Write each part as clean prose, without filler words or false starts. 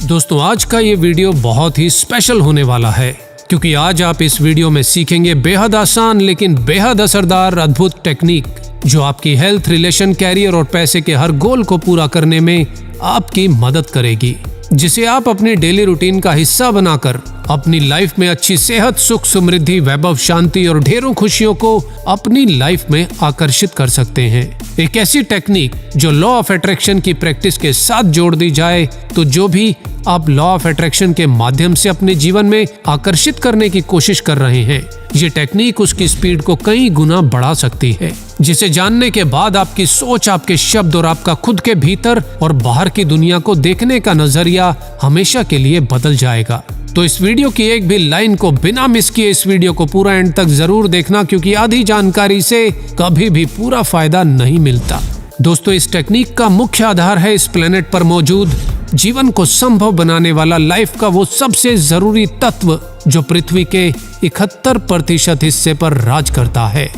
दोस्तों आज का ये वीडियो बहुत ही स्पेशल होने वाला है क्योंकि आज आप इस वीडियो में सीखेंगे बेहद आसान लेकिन बेहद असरदार अद्भुत टेक्निक जो आपकी हेल्थ, रिलेशन, कैरियर और पैसे के हर गोल को पूरा करने में आपकी मदद करेगी, जिसे आप अपनी डेली रूटीन का हिस्सा बनाकर अपनी लाइफ में अच्छी सेहत, सुख, समृद्धि, वैभव, शांति और ढेरों खुशियों को अपनी लाइफ में आकर्षित कर सकते हैं। एक ऐसी टेक्निक जो लॉ ऑफ अट्रैक्शन की प्रैक्टिस के साथ जोड़ दी जाए तो जो भी आप लॉ ऑफ अट्रैक्शन के माध्यम से अपने जीवन में आकर्षित करने की कोशिश कर रहे हैं, ये टेक्निक उसकी स्पीड को कई गुना बढ़ा सकती है, जिसे जानने के बाद आपकी सोच, आपके शब्द और आपका खुद के भीतर और बाहर की दुनिया को देखने का नजरिया हमेशा के लिए बदल जाएगा। तो इस वीडियो की एक भी लाइन को बिना मिस किए इस वीडियो को पूरा एंड तक जरूर देखना, क्योंकि आधी जानकारी से कभी भी पूरा फायदा नहीं मिलता। दोस्तों इस टेक्निक का मुख्य आधार है इस प्लेनेट पर मौजूद जीवन को संभव बनाने वाला लाइफ का वो सबसे जरूरी तत्व जो पृथ्वी के 71% हिस्से पर राज करता है,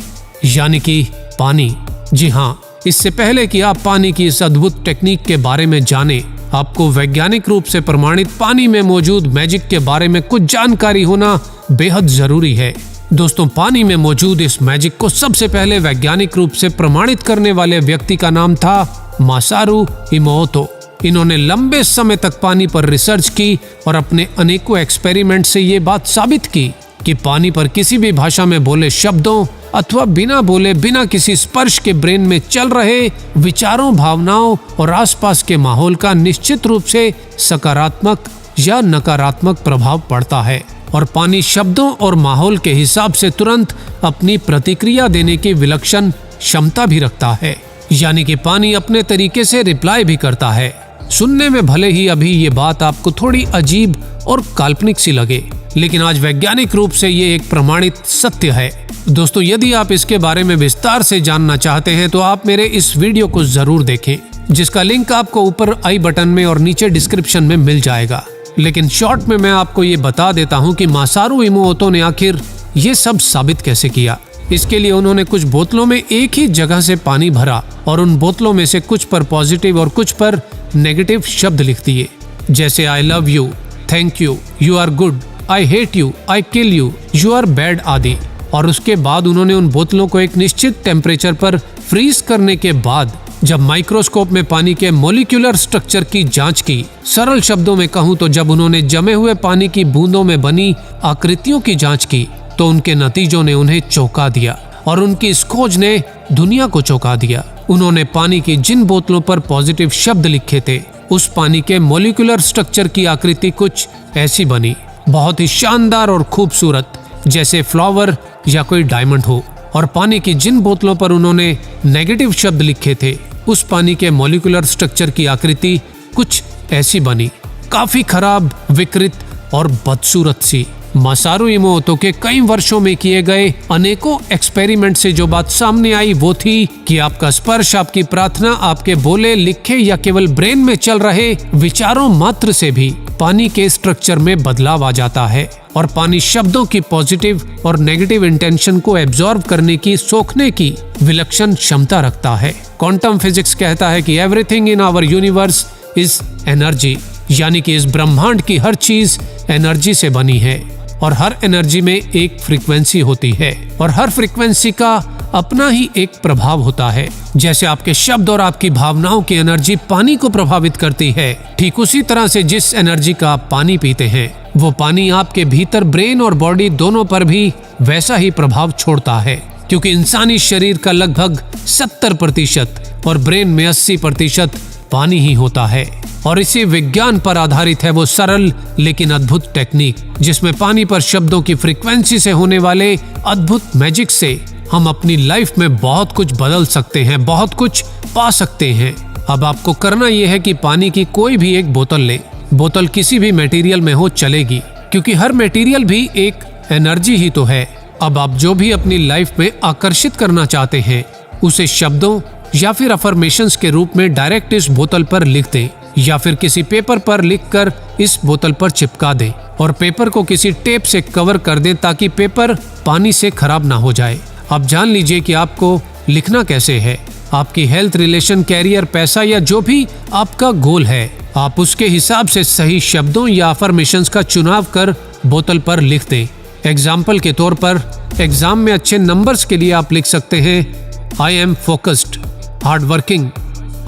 यानी कि पानी। जी हाँ, इससे पहले कि आप पानी की इस अद्भुत टेक्निक के बारे में जाने, आपको वैज्ञानिक रूप से प्रमाणित पानी में मौजूद मैजिक के बारे में कुछ जानकारी होना बेहद जरूरी है। दोस्तों पानी में मौजूद इस मैजिक को सबसे पहले वैज्ञानिक रूप से प्रमाणित करने वाले व्यक्ति का नाम था मासारू इमोतो। इन्होंने लंबे समय तक पानी पर रिसर्च की और अपने अनेकों एक्सपेरिमेंट से ये बात साबित की कि पानी पर किसी भी भाषा में बोले शब्दों अथवा बिना बोले, बिना किसी स्पर्श के ब्रेन में चल रहे विचारों, भावनाओं और आसपास के माहौल का निश्चित रूप से सकारात्मक या नकारात्मक प्रभाव पड़ता है और पानी शब्दों और माहौल के हिसाब से तुरंत अपनी प्रतिक्रिया देने की विलक्षण क्षमता भी रखता है, यानी कि पानी अपने तरीके से रिप्लाई भी करता है। सुनने में भले ही अभी ये बात आपको थोड़ी अजीब और काल्पनिक सी लगे, लेकिन आज वैज्ञानिक रूप से ये एक प्रमाणित सत्य है। दोस्तों यदि आप इसके बारे में विस्तार से जानना चाहते हैं तो आप मेरे इस वीडियो को जरूर देखें, जिसका लिंक आपको ऊपर आई बटन में और नीचे डिस्क्रिप्शन में मिल जाएगा। लेकिन शॉर्ट में मैं आपको ये बता देता हूँ कि मासारू इमोतो ने आखिर ये सब साबित कैसे किया। इसके लिए उन्होंने कुछ बोतलों में एक ही जगह से पानी भरा और उन बोतलों में से कुछ पर पॉजिटिव और कुछ पर नेगेटिव शब्द लिख दिए, जैसे I love you, thank you, you are good, I hate you, I kill you, you are bad आदि। और उसके बाद उन्होंने उन बोतलों को एक निश्चित टेम्परेचर पर फ्रीज करने के बाद जब माइक्रोस्कोप में पानी के मॉलिक्यूलर स्ट्रक्चर की जांच की, सरल शब्दों में कहूँ तो जब उन्होंने जमे हुए पानी की बूंदों में बनी आकृतियों की जांच की तो उनके नतीजों ने उन्हें चौंका दिया और उनकी इस खोज ने दुनिया को चौंका दिया। उन्होंने पानी की जिन बोतलों पर पॉजिटिव शब्द लिखे थे, उस पानी के मॉलिक्यूलर स्ट्रक्चर की आकृति कुछ ऐसी बनी, बहुत ही शानदार और खूबसूरत, जैसे फ्लावर या कोई डायमंड हो। और पानी की जिन बोतलों पर उन्होंने नेगेटिव शब्द लिखे थे, उस पानी के मॉलिक्यूलर स्ट्रक्चर की आकृति कुछ ऐसी बनी, काफी खराब, विकृत और बदसूरत सी। मासारू इमोतो के कई वर्षों में किए गए अनेकों एक्सपेरिमेंट से जो बात सामने आई वो थी कि आपका स्पर्श, आपकी प्रार्थना, आपके बोले, लिखे या केवल ब्रेन में चल रहे विचारों मात्र से भी पानी के स्ट्रक्चर में बदलाव आ जाता है और पानी शब्दों की पॉजिटिव और नेगेटिव इंटेंशन को एब्जॉर्ब करने की, सोखने की विलक्षण क्षमता रखता है। क्वांटम फिजिक्स कहता है कि everything in our universe is energy, यानी कि इस ब्रह्मांड की हर चीज एनर्जी से बनी है और हर एनर्जी में एक फ्रीक्वेंसी होती है और हर फ्रीक्वेंसी का अपना ही एक प्रभाव होता है। जैसे आपके शब्द और आपकी भावनाओं की एनर्जी पानी को प्रभावित करती है, ठीक उसी तरह से जिस एनर्जी का आप पानी पीते हैं वो पानी आपके भीतर, ब्रेन और बॉडी दोनों पर भी वैसा ही प्रभाव छोड़ता है, क्योंकि इंसानी शरीर का लगभग 70% और ब्रेन में 80% पानी ही होता है। और इसी विज्ञान पर आधारित है वो सरल लेकिन अद्भुत टेक्निक, जिसमें पानी पर शब्दों की फ्रीक्वेंसी से होने वाले अद्भुत मैजिक से हम अपनी लाइफ में बहुत कुछ बदल सकते हैं, बहुत कुछ पा सकते हैं। अब आपको करना यह है कि पानी की कोई भी एक बोतल लें। बोतल किसी भी मटेरियल में हो चलेगी, क्योंकि हर मटेरियल भी एक एनर्जी ही तो है। अब आप जो भी अपनी लाइफ में आकर्षित करना चाहते हैं उसे शब्दों या फिर अफर्मेशंस के रूप में डायरेक्ट इस बोतल पर लिख दें या फिर किसी पेपर पर लिखकर इस बोतल पर चिपका दें और पेपर को किसी टेप से कवर कर दें ताकि पेपर पानी से खराब ना हो जाए। अब जान लीजिए कि आपको लिखना कैसे है। आपकी हेल्थ, रिलेशन, कैरियर, पैसा या जो भी आपका गोल है आप उसके हिसाब से सही शब्दों या अफर्मेशंस का चुनाव कर बोतल पर लिख दें। एग्जाम्पल के तौर पर एग्जाम में अच्छे नंबर्स के लिए आप लिख सकते हैं I am focused, hard working,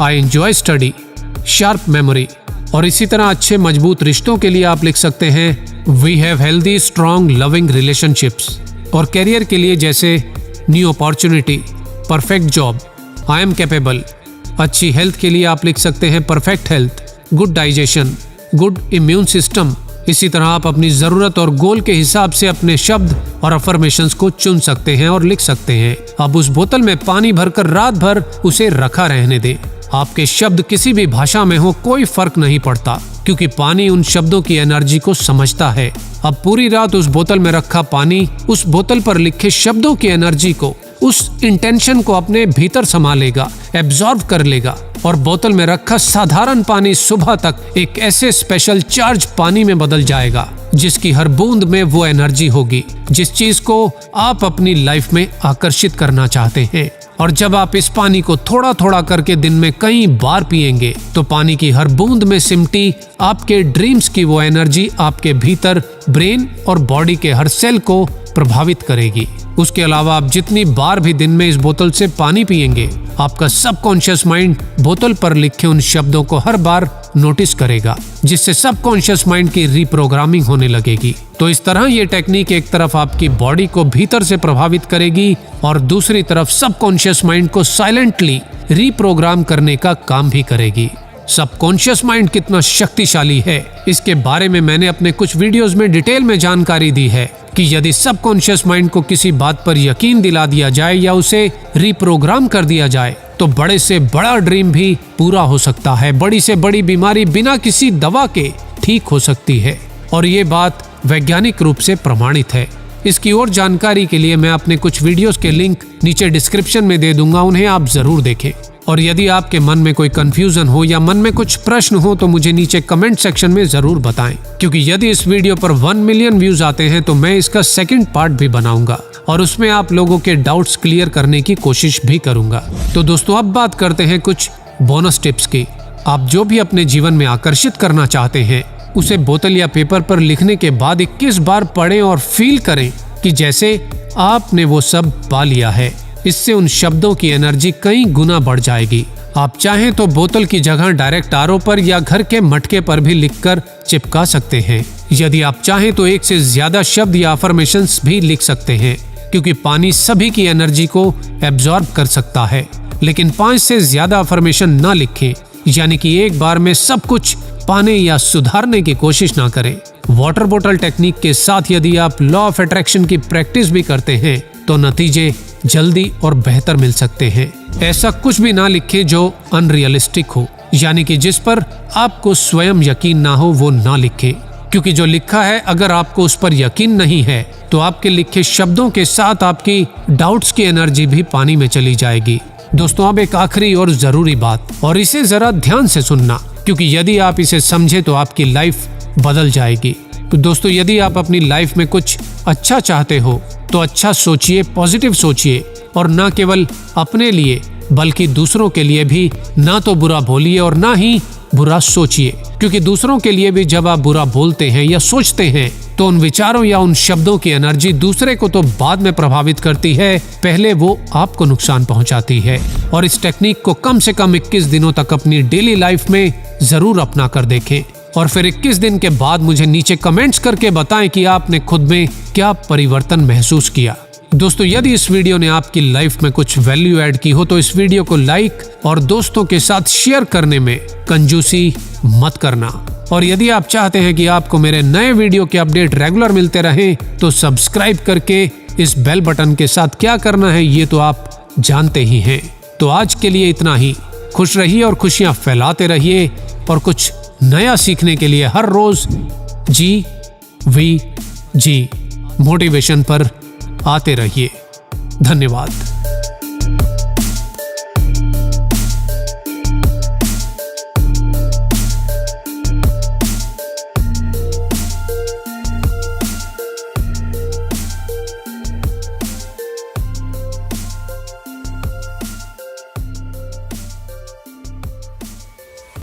I enjoy study, sharp memory. और इसी तरह अच्छे मजबूत रिश्तों के लिए आप लिख सकते हैं we have healthy strong loving relationships. और करियर के लिए जैसे new opportunity, perfect job, I am capable. अच्छी हेल्थ के लिए आप लिख सकते हैं perfect health, good digestion, good immune system. इसी तरह आप अपनी ज़रूरत और गोल के हिसाब से अपने शब्द और अफर्मेशंस को चुन सकते हैं और लिख सकते हैं। अब उस बोतल में पानी भरकर रात भर उसे रखा रहने दें। आपके शब्द किसी भी भाषा में हो कोई फर्क नहीं पड़ता, क्योंकि पानी उन शब्दों की एनर्जी को समझता है। अब पूरी रात उस बोतल में रखा पानी उस बोतल पर लिखे शब्दों की एनर्जी को, उस इंटेंशन को अपने भीतर समा लेगा, एब्जॉर्ब कर लेगा। और बोतल में रखा साधारण पानी सुबह तक एक ऐसे स्पेशल चार्ज पानी में बदल जाएगा जिसकी हर बूंद में वो एनर्जी होगी जिस चीज को आप अपनी लाइफ में आकर्षित करना चाहते हैं। और जब आप इस पानी को थोड़ा थोड़ा करके दिन में कई बार पिएंगे तो पानी की हर बूंद में सिमटी आपके ड्रीम्स की वो एनर्जी आपके भीतर ब्रेन और बॉडी के हर सेल को प्रभावित करेगी। उसके अलावा आप जितनी बार भी दिन में इस बोतल से पानी पिएंगे, आपका सबकॉन्शियस माइंड बोतल पर लिखे उन शब्दों को हर बार नोटिस करेगा, जिससे सबकॉन्शियस माइंड की रीप्रोग्रामिंग होने लगेगी। तो इस तरह ये टेक्निक एक तरफ आपकी बॉडी को भीतर से प्रभावित करेगी और दूसरी तरफ सबकॉन्शियस माइंड को साइलेंटली रीप्रोग्राम करने का काम भी करेगी। सबकॉन्शियस माइंड कितना शक्तिशाली है, इसके बारे में मैंने अपने कुछ वीडियोस में डिटेल में जानकारी दी है कि यदि सबकॉन्शियस माइंड को किसी बात पर यकीन दिला दिया जाए या उसे रीप्रोग्राम कर दिया जाए तो बड़े से बड़ा ड्रीम भी पूरा हो सकता है, बड़ी से बड़ी बीमारी बिना किसी दवा के ठीक हो सकती है। और ये बात वैज्ञानिक रूप से प्रमाणित है। इसकी और जानकारी के लिए मैं अपने कुछ वीडियोस के लिंक नीचे डिस्क्रिप्शन में दे दूंगा, उन्हें आप जरूर देखें। और यदि आपके मन में कोई कंफ्यूजन हो या मन में कुछ प्रश्न हो तो मुझे नीचे कमेंट सेक्शन में जरूर बताएं, क्योंकि यदि इस वीडियो पर 1 मिलियन व्यूज आते हैं तो मैं इसका सेकंड पार्ट भी बनाऊंगा और उसमें आप लोगों के डाउट्स क्लियर करने की कोशिश भी करूंगा। तो दोस्तों अब बात करते हैं कुछ बोनस टिप्स की। आप जो भी अपने जीवन में आकर्षित करना चाहते हैं उसे बोतल या पेपर पर लिखने के बाद 21 बार पढ़ें और फील करें कि जैसे आपने वो सब पा लिया है। इससे उन शब्दों की एनर्जी कई गुना बढ़ जाएगी। आप चाहें तो बोतल की जगह डायरेक्ट आरओ पर या घर के मटके पर भी लिखकर चिपका सकते हैं। यदि आप चाहें तो एक से ज्यादा शब्द या अफर्मेशंस भी लिख सकते हैं, क्योंकि पानी सभी की एनर्जी को एब्जॉर्ब कर सकता है। लेकिन 5 से ज्यादा अफर्मेशन ना लिखें, यानी कि एक बार में सब कुछ पाने या सुधारने की कोशिश ना करें। वाटर बोतल टेक्निक के साथ यदि आप लॉ ऑफ अट्रैक्शन की प्रैक्टिस भी करते हैं तो नतीजे जल्दी और बेहतर मिल सकते हैं। ऐसा कुछ भी ना लिखें जो अनरियलिस्टिक हो, यानी कि जिस पर आपको स्वयं यकीन ना हो वो ना लिखें, क्योंकि जो लिखा है अगर आपको उस पर यकीन नहीं है तो आपके लिखे शब्दों के साथ आपकी डाउट्स की एनर्जी भी पानी में चली जाएगी। दोस्तों अब एक आखिरी और जरूरी बात, और इसे जरा ध्यान से सुनना, क्योंकि यदि आप इसे समझे तो आपकी लाइफ बदल जाएगी। तो दोस्तों यदि आप अपनी लाइफ में कुछ अच्छा चाहते हो तो अच्छा सोचिए, पॉजिटिव सोचिए, और ना केवल अपने लिए बल्कि दूसरों के लिए भी ना तो बुरा बोलिए और ना ही बुरा सोचिए, क्योंकि दूसरों के लिए भी जब आप बुरा बोलते हैं या सोचते हैं तो उन विचारों या उन शब्दों की एनर्जी दूसरे को तो बाद में प्रभावित करती है, पहले वो आपको नुकसान पहुंचाती है। और इस टेक्निक को कम से कम 21 दिनों तक अपनी डेली लाइफ में जरूर अपना कर देखें और फिर 21 दिन के बाद मुझे नीचे कमेंट्स करके बताएं कि आपने खुद में क्या परिवर्तन महसूस किया। दोस्तों यदि इस वीडियो ने आपकी लाइफ में कुछ वैल्यू ऐड की हो तो इस वीडियो को लाइक और दोस्तों के साथ शेयर करने में कंजूसी मत करना। और यदि आप चाहते हैं कि आपको मेरे नए वीडियो के अपडेट रेगुलर मिलते रहें तो सब्सक्राइब करके इस बेल बटन के साथ क्या करना है ये तो आप जानते ही हैं। तो आज के लिए इतना ही। खुश रहिए और खुशियां फैलाते रहिए, और कुछ नया सीखने के लिए हर रोज GVG मोटिवेशन पर आते रहिए। धन्यवाद।